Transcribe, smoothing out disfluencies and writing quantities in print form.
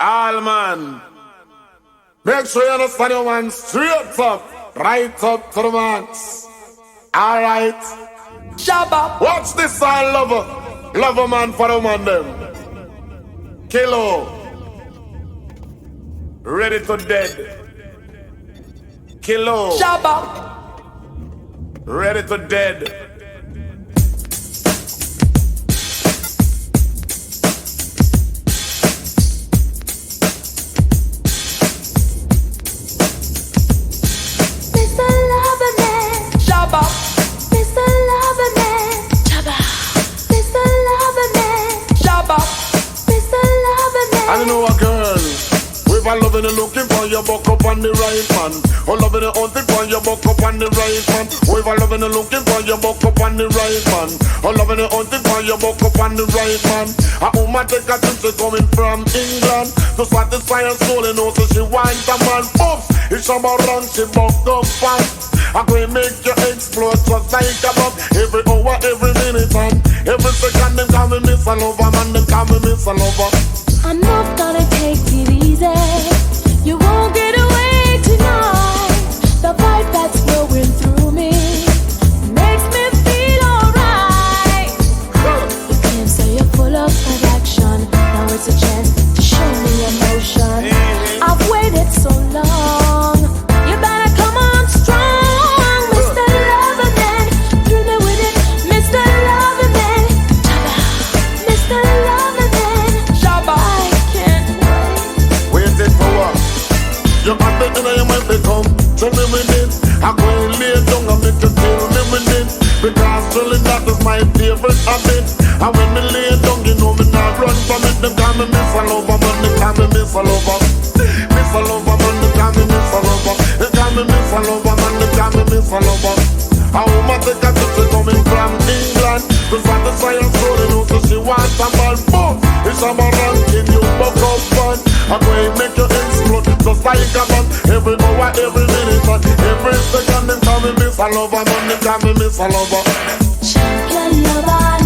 All man. Make sure you understand your man straight up, right up to the max. Alright. Shabba. Watch this side, lover. Lover man for the man them. Kilo. Ready to dead. Kilo. Shabba. Ready to dead. Mr. Loverman, Shabba. Mr. Loverman, Shabba. Mr. Loverman, Shabba. Mr. Loverman. I know a girl. We've a loving and looking for your buck up on the right man. Oh, loving and hunting for your buck up on the right man. We've a loving and looking for your buck up on the right man. Oh, loving and hunting for your buck up on the right man. A woman take a trip, she coming from England to satisfy her soul and also she wants a man. Oops, it's about run, she buck up fast. I'm going to make you explode just like a bomb. Every hour, every minute, and every second, them call me Miss a Lover, man, them call me Miss a Lover. I'm not gonna take it easy. You won't get away tonight. The vibe that's flowing through me makes me feel alright. You claim so you're full of attraction. Now it's a chance to show me emotion. I've waited so long. You better come on strong, Mr. Loverman. Thrill me with it, Mr. Loverman. Mr. Loverman. Shabba. I can't wait. Waiting for what? You got the inner you might become. Tell me with it. I'm going to lay down and make you tell me with it. Because really that is my favorite habit. And when me lay down, you know me not run from it. Them call me Miss a Lover, man, they call me Miss a Lover. Miss a Lover, man, they call me Miss a Lover. They call me Miss a Lover, man, they call me Miss a Lover. A woman take a trip, she coming from England to satisfy her soul, and also she wants a man. Boom! It's a man ranking, you buck up fun. I'm going to make you explode just like a bomb. Every hour, every minute, and every second, them call me Miss a Lover, man, they call me Miss a Lover. Champion lover,